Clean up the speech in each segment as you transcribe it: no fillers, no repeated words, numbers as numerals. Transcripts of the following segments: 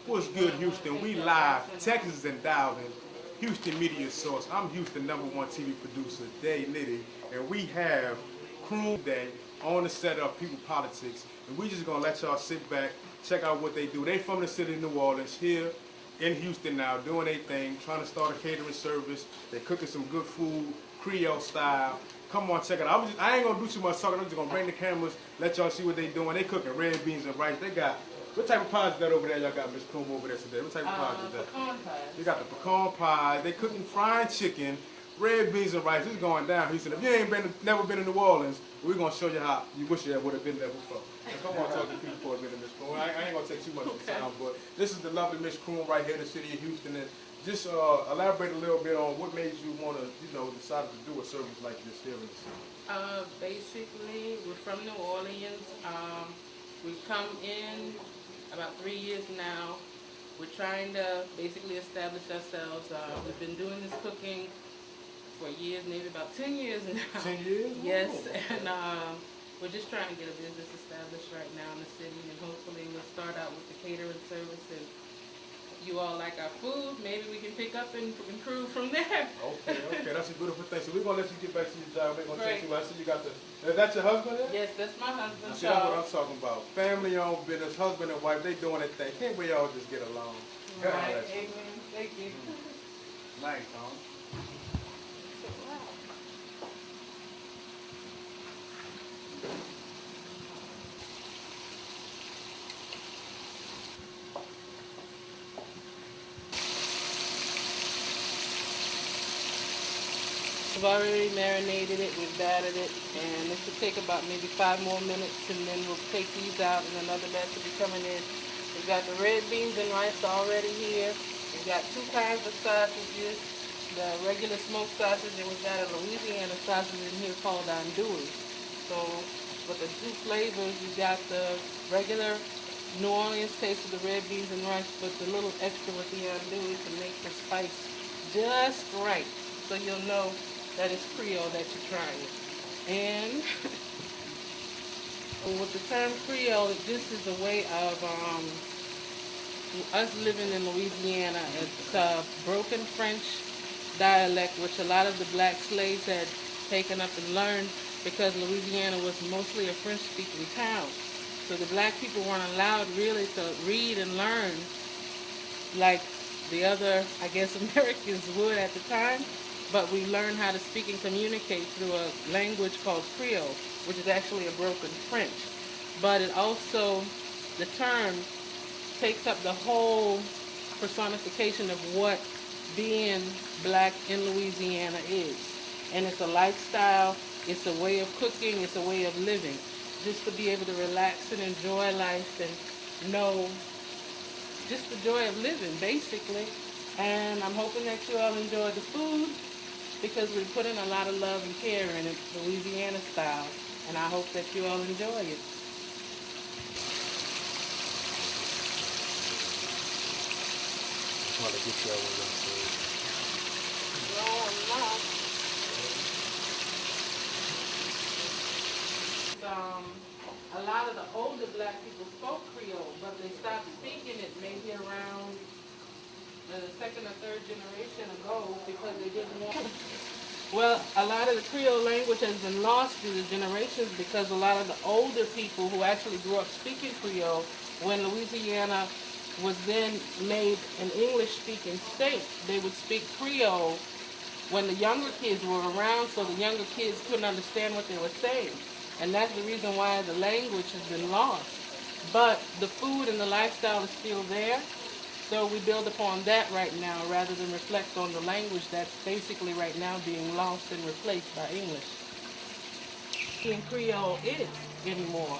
What's good, Houston? We live. Texas is endowed in Houston Media Source. I'm Houston #1 TV producer, Dey-Nitty, and we have Crew Day on the set of People Politics. And we just gonna let y'all sit back, check out what they do. They from the city of New Orleans, here in Houston now, doing their thing, trying to start a catering service. They're cooking some good food, Creole style. Come on, check it out. I ain't gonna do too much talking. I'm just gonna bring the cameras, let y'all see what they doing. They cooking red beans and rice. They got, what type of pies is that over there? Y'all got Miss Coom over there today. What type of pies is that? Pecan pies. You got the pecan pie. They cooking fried chicken, red beans and rice. It's going down, Houston. If you ain't never been to New Orleans, we're gonna show you how you wish you would have been there before. Now, come on, talk to people for a minute, Miss Coom. I ain't gonna take too much of the time, but this is the lovely Miss Coom right here in the city of Houston. And just elaborate a little bit on what made you want to, decide to do a service like this here in the city. Basically, we're from New Orleans. We've come in about 3 years now. We're trying to basically establish ourselves. We've been doing this cooking for years, maybe about 10 years now. 10 years? Yes, Oh. and we're just trying to get a business established right now in the city, and hopefully we'll start out with the catering service. And if you all like our food, maybe we can pick up and improve from there. Okay, that's a beautiful thing. So we're gonna let you get back to your job. We're gonna Great. take you. I see you got the. Is that your husband? There? Yes, that's my husband. See, that's what I'm talking about. Family-owned business, husband and wife, they doing their thing. Can't we all just get along? God Right, bless you. amen. Thank you. Nice, huh? We've already marinated it, we've battered it, and this will take about maybe 5 more minutes, and then we'll take these out, and another batch will be coming in. We've got the red beans and rice already here. We've got 2 kinds of sausages, the regular smoked sausage, and we've got a Louisiana sausage in here called andouille. So, with the 2 flavors, we've got the regular New Orleans taste of the red beans and rice, but the little extra with the andouille to make the spice just right, so you'll know that it's Creole that you're trying. And with the term Creole, this is a way of us living in Louisiana. It's a broken French dialect, which a lot of the black slaves had taken up and learned, because Louisiana was mostly a French-speaking town. So the black people weren't allowed really to read and learn like the other, I guess, Americans would at the time. But we learn how to speak and communicate through a language called Creole, which is actually a broken French. But it also, the term takes up the whole personification of what being black in Louisiana is. And it's a lifestyle, it's a way of cooking, it's a way of living. Just to be able to relax and enjoy life and know just the joy of living, basically. And I'm hoping that you all enjoy the food, because we put in a lot of love and care in it, Louisiana style, and I hope that you all enjoy it. Trying to get you out of No, I'm not. A lot of the older black people spoke Creole, but they stopped speaking it maybe around the 2nd or 3rd generation ago, because they didn't want. Well, a lot of the Creole language has been lost through the generations, because a lot of the older people who actually grew up speaking Creole, when Louisiana was then made an English-speaking state, they would speak Creole when the younger kids were around, so the younger kids couldn't understand what they were saying. And that's the reason why the language has been lost. But the food and the lifestyle is still there. So we build upon that right now, rather than reflect on the language that's basically right now being lost and replaced by English. In Creole is anymore,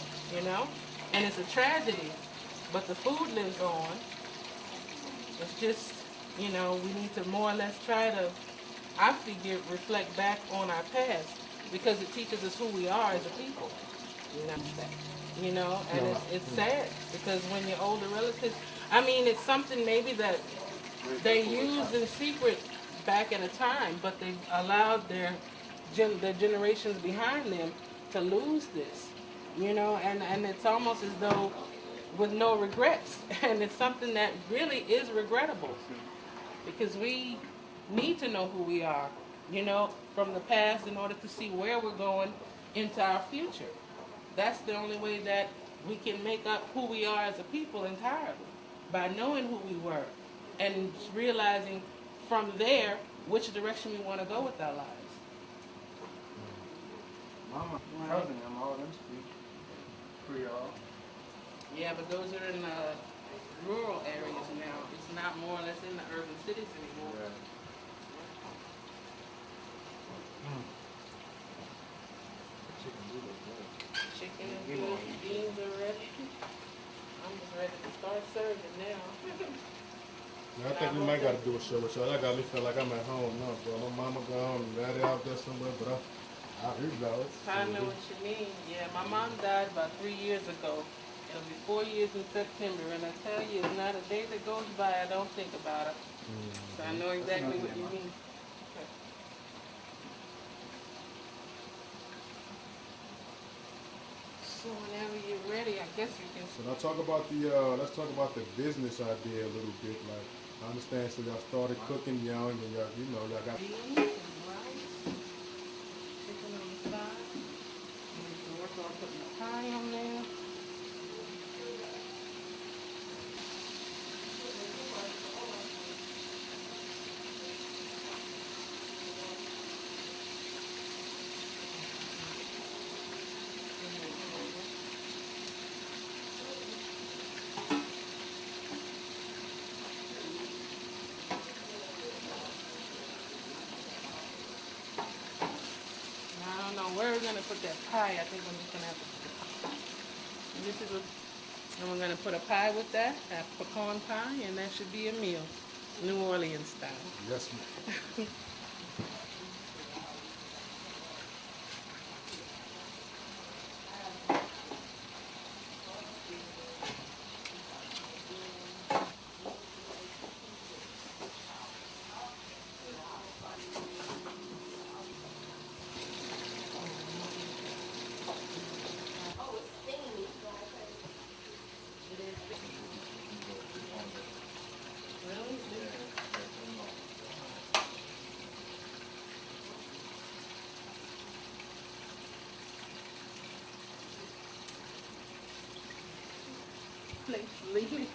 and it's a tragedy, but the food lives on. It's just, we need to more or less try to, I figure, reflect back on our past, because it teaches us who we are as a people. And it's sad, because when your older relatives, it's something maybe that they used in secret back at a time, but they allowed their generations behind them to lose this, and it's almost as though with no regrets. And it's something that really is regrettable because we need to know who we are, from the past in order to see where we're going into our future. That's the only way that we can make up who we are as a people entirely, by knowing who we were and realizing from there which direction we want to go with our lives. Mama, cousin, them all them speak Creole. Yeah, but those are in rural areas now. It's not more or less in the urban cities anymore. Yeah. Chicken is good, beans are ready. I'm just ready to start serving now. Now, I think we might got to do a show with y'all. That got me feel like I'm at home now, bro. My mama gone, and daddy out there somewhere, but I hear about it. I know what you mean. Yeah, my mom died about 3 years ago. It'll be 4 years in September, and I tell you, it's not a day that goes by I don't think about her. So I know exactly what you mean. Okay. So whenever you're ready, I guess you can. So now talk about let's talk about the business idea a little bit. Like, I understand, so y'all started cooking young, and y'all got. Beans and rice, chicken on the side. And we can work on putting the pie on there. I don't know where we're gonna put that pie. I think I'm just gonna have to. And this is what, and we're gonna put a pie with that, a pecan pie, and that should be a meal, New Orleans style. Yes, ma'am. Plates leaving.